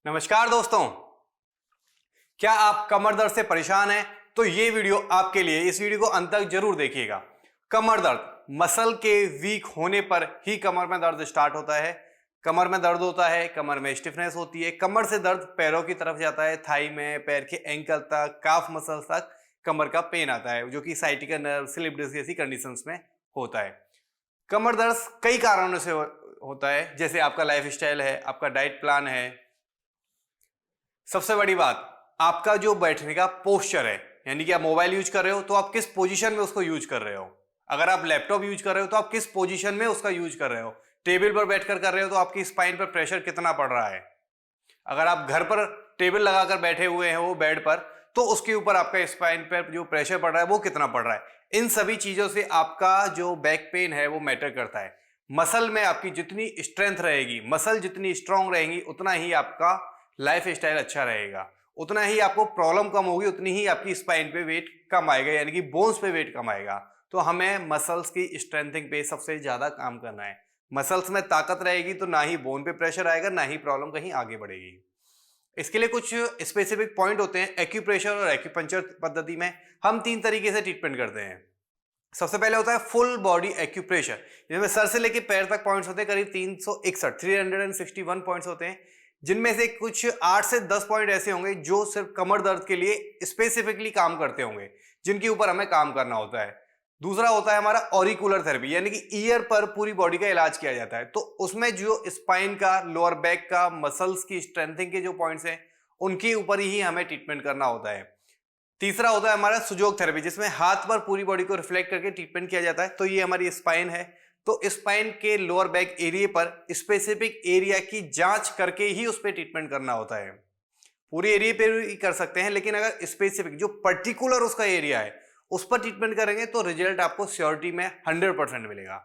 नमस्कार दोस्तों, क्या आप कमर दर्द से परेशान हैं? तो ये वीडियो आपके लिए। इस वीडियो को अंत तक जरूर देखिएगा। कमर दर्द, मसल के वीक होने पर ही कमर में दर्द स्टार्ट होता है। कमर में दर्द होता है, कमर में स्टिफनेस होती है। कमर से दर्द पैरों की तरफ जाता है, थाई में, पैर के एंकल तक, काफ मसल तक कमर का पेन आता है, जो कि साइटिका नर्व, स्लिप डिस्क जैसी कंडीशंस में होता है। कमर दर्द कई कारणों से होता है, जैसे आपका लाइफ स्टाइल है, आपका डाइट प्लान है। सबसे बड़ी बात, आपका जो बैठने का पोस्चर है, यानी कि आप मोबाइल यूज कर रहे हो तो आप किस पोजीशन में उसको यूज कर रहे हो। अगर आप लैपटॉप यूज कर रहे हो तो आप किस पोजीशन में उसका यूज कर रहे हो। टेबल पर बैठकर कर रहे हो तो आपकी स्पाइन पर प्रेशर कितना पड़ रहा है। अगर आप घर पर टेबल लगाकर बैठे हुए हैं वो बेड पर, तो उसके ऊपर आपका स्पाइन पर जो प्रेशर पड़ रहा है वो कितना पड़ रहा है। इन सभी चीजों से आपका जो बैक पेन है वो मैटर करता है। मसल में आपकी जितनी स्ट्रेंथ रहेगी, मसल जितनी स्ट्रांग रहेंगी, उतना ही आपका लाइफ स्टाइल अच्छा रहेगा, उतना ही आपको प्रॉब्लम कम होगी, उतनी ही आपकी स्पाइन पे वेट कम आएगा, यानी कि बोन्स पे वेट कम आएगा। तो हमें मसल्स की स्ट्रेंथिंग पे सबसे ज्यादा काम करना है। मसल्स में ताकत रहेगी तो ना ही बोन पे प्रेशर आएगा, ना ही प्रॉब्लम कहीं आगे बढ़ेगी। इसके लिए कुछ स्पेसिफिक पॉइंट होते हैं। एक्यूप्रेशर और एक्यूपंक्चर पद्धति में हम 3 तरीके से ट्रीटमेंट करते हैं। सबसे पहले होता है फुल बॉडी एक्यूप्रेशर, जिसमें सर से लेकर पैर तक पॉइंट्स होते हैं, करीब 361 पॉइंट्स होते हैं, जिनमें से कुछ 8 से 10 पॉइंट ऐसे होंगे जो सिर्फ कमर दर्द के लिए स्पेसिफिकली काम करते होंगे, जिनके ऊपर हमें काम करना होता है। दूसरा होता है हमारा ऑरिकुलर थेरेपी, यानी कि ईयर पर पूरी बॉडी का इलाज किया जाता है। तो उसमें जो स्पाइन का, लोअर बैक का, मसल्स की स्ट्रेंथिंग के जो पॉइंट्स हैं, उनके ऊपर ही हमें ट्रीटमेंट करना होता है। तीसरा होता है हमारा सुजोग थेरेपी, जिसमें हाथ पर पूरी बॉडी को रिफ्लेक्ट करके ट्रीटमेंट किया जाता है। तो ये हमारी स्पाइन है, तो स्पाइन के लोअर बैक एरिया पर स्पेसिफिक एरिया की जांच करके ही उस पर ट्रीटमेंट करना होता है। पूरे एरिया पे भी कर सकते हैं, लेकिन अगर स्पेसिफिक जो पर्टिकुलर उसका एरिया है उस पर ट्रीटमेंट करेंगे तो रिजल्ट आपको श्योरिटी में 100% मिलेगा।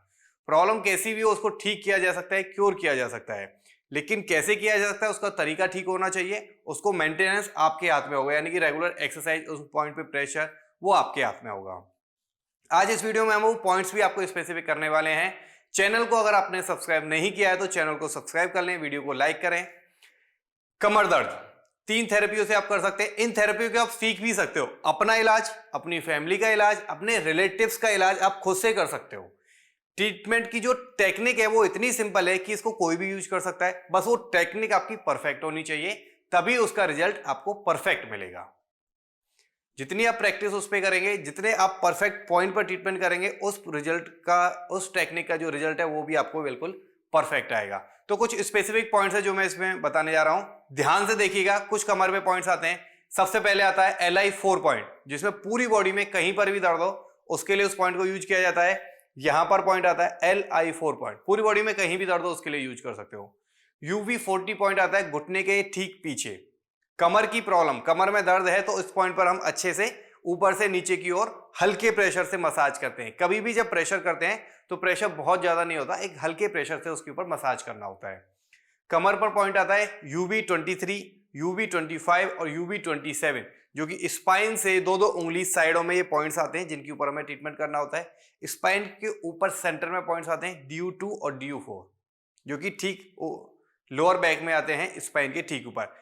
प्रॉब्लम कैसी भी हो उसको ठीक किया जा सकता है, क्योर किया जा सकता है, लेकिन कैसे किया जा सकता है उसका तरीका ठीक होना चाहिए। उसको मेंटेनेंस आपके हाथ में होगा, यानी कि रेगुलर एक्सरसाइज, उस पॉइंट पे प्रेशर, वो आपके हाथ में होगा। आज इस वीडियो में हम वो पॉइंट्स भी आपको स्पेसिफिक करने वाले हैं। चैनल को अगर आपने सब्सक्राइब नहीं किया है तो चैनल को सब्सक्राइब कर लें, वीडियो को लाइक करें। कमर दर्द 3 थेरेपियों से आप कर सकते हैं। इन थेरेपियों को आप सीख भी सकते हो। अपना इलाज, अपनी फैमिली का इलाज, अपने रिलेटिव्स का इलाज आप खुद से कर सकते हो। ट्रीटमेंट की जो टेक्निक है वो इतनी सिंपल है कि इसको कोई भी यूज कर सकता है। बस वो टेक्निक आपकी परफेक्ट होनी चाहिए, तभी उसका रिजल्ट आपको परफेक्ट मिलेगा। जितनी आप प्रैक्टिस उस पर करेंगे, जितने आप परफेक्ट पॉइंट पर ट्रीटमेंट करेंगे, उस रिजल्ट का, उस टेक्निक का जो रिजल्ट है वो भी आपको बिल्कुल परफेक्ट आएगा। तो कुछ स्पेसिफिक पॉइंट्स है जो मैं इसमें बताने जा रहा हूं, ध्यान से देखिएगा। कुछ कमर में पॉइंट्स आते हैं। सबसे पहले आता है LI4 पॉइंट, जिसमें पूरी बॉडी में कहीं पर भी दर्द हो उसके लिए उस पॉइंट को यूज किया जाता है। यहां पर पॉइंट आता है LI4 पॉइंट, पूरी बॉडी में कहीं भी दर्द हो उसके लिए यूज कर सकते हो। UV40 पॉइंट आता है घुटने के ठीक पीछे। कमर की प्रॉब्लम, कमर में दर्द है तो इस पॉइंट पर हम अच्छे से ऊपर से नीचे की ओर हल्के प्रेशर से मसाज करते हैं। कभी भी जब प्रेशर करते हैं तो प्रेशर बहुत ज्यादा नहीं होता, एक हल्के प्रेशर से उसके ऊपर मसाज करना होता है। कमर पर पॉइंट आता है UV23, UV25 और UV27, जो कि स्पाइन से 2-2 उंगली साइडों में ये पॉइंट्स आते हैं, जिनके ऊपर हमें ट्रीटमेंट करना होता है। स्पाइन के ऊपर सेंटर में पॉइंट्स आते हैं DU2 और DU4, जो कि ठीक लोअर बैक में आते हैं, स्पाइन के ठीक ऊपर।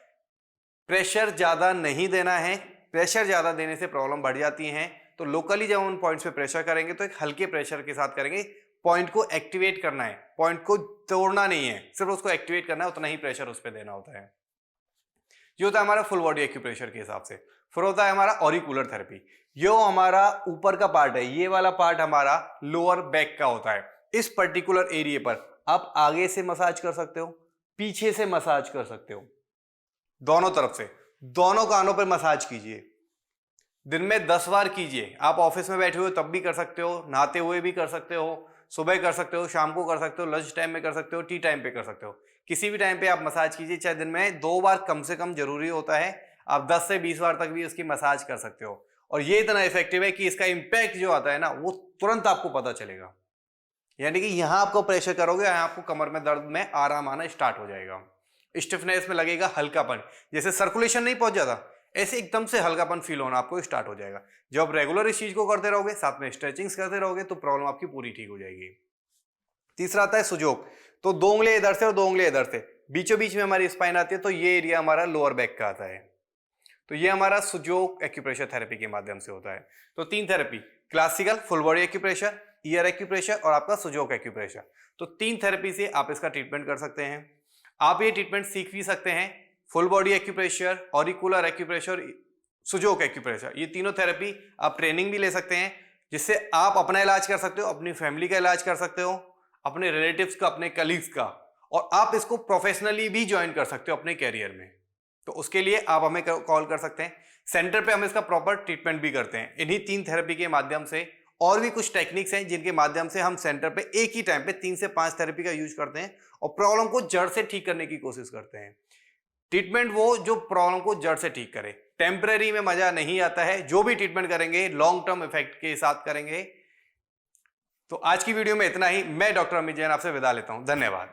प्रेशर ज्यादा नहीं देना है, प्रेशर ज्यादा देने से प्रॉब्लम बढ़ जाती हैं। तो लोकली जब उन पॉइंट्स पे प्रेशर करेंगे तो एक हल्के प्रेशर के साथ करेंगे। पॉइंट को एक्टिवेट करना है, पॉइंट को तोड़ना नहीं है, सिर्फ उसको एक्टिवेट करना है, उतना ही प्रेशर उस पर देना होता है। ये होता है हमारा फुल बॉडी एक्यूप्रेशर के हिसाब से। फिर होता है हमारा ऑरिकुलर थेरेपी, जो हमारा ऊपर का पार्ट है, ये वाला पार्ट हमारा लोअर बैक का होता है। इस पर्टिकुलर एरिया पर आप आगे से मसाज कर सकते हो, पीछे से मसाज कर सकते हो, दोनों तरफ से, दोनों कानों पर मसाज कीजिए। दिन में 10 बार कीजिए। आप ऑफिस में बैठे हुए तब भी कर सकते हो, नहाते हुए भी कर सकते हो, सुबह कर सकते हो, शाम को कर सकते हो, लंच टाइम में कर सकते हो, टी टाइम पे कर सकते हो। किसी भी टाइम पे आप मसाज कीजिए, चाहे दिन में 2 बार कम से कम जरूरी होता है। आप 10 से 20 बार तक भी उसकी मसाज कर सकते हो। और ये इतना इफेक्टिव है कि इसका इंपैक्ट जो आता है ना, वो तुरंत आपको पता चलेगा। यानी कि यहां आपको प्रेशर करोगे, यहां आपको कमर में दर्द में आराम आना स्टार्ट हो जाएगा। स्टिफनेस में लगेगा हल्कापन, जैसे सर्कुलेशन नहीं पहुंच जाता, ऐसे एकदम से हल्कापन फील होना आपको स्टार्ट हो जाएगा। जब आप रेगुलर इस चीज को करते रहोगे, साथ में स्ट्रेचिंग्स करते रहोगे, तो प्रॉब्लम आपकी पूरी ठीक हो जाएगी। तीसरा आता है सुजोग। तो 2 उंगलियां इधर से और 2 उंगलियां इधर से, बीचों बीच में हमारी स्पाइन आती है, तो ये एरिया हमारा लोअर बैक का आता है। तो ये हमारा सुजोक एक्यूप्रेशर थेरेपी के माध्यम से होता है। तो 3 therapy, classical, full body acupressure, year acupressure और आपका सुजोक एक्यूप्रेशर। तो 3 थेरेपी से आप इसका ट्रीटमेंट कर सकते हैं। आप ये ट्रीटमेंट सीख भी सकते हैं, full body acupressure, auricular acupressure, Sujok acupressure, ये तीनों थेरेपी आप ट्रेनिंग भी ले सकते हैं, जिससे आप अपना इलाज कर सकते हो, अपनी फैमिली का इलाज कर सकते हो, अपने रिलेटिव्स का, अपने कलीग्स का, और आप इसको प्रोफेशनली भी ज्वाइन कर सकते हो अपने कैरियर में। तो उसके लिए आप हमें कॉल कर सकते हैं। सेंटर पे हम इसका प्रॉपर ट्रीटमेंट भी करते हैं। इन्हीं 3 थेरेपी के माध्यम से और भी कुछ टेक्निक्स हैं जिनके माध्यम से हम सेंटर पे एक ही टाइम पे 3 से 5 थेरेपी का यूज करते हैं और प्रॉब्लम को जड़ से ठीक करने की कोशिश करते हैं। ट्रीटमेंट वो जो प्रॉब्लम को जड़ से ठीक करे। टेम्पररी में मजा नहीं आता है, जो भी ट्रीटमेंट करेंगे लॉन्ग टर्म इफेक्ट के साथ करेंगे। तो आज की वीडियो में इतना ही। मैं डॉक्टर अमित जैन आपसे विदा लेता हूं। धन्यवाद।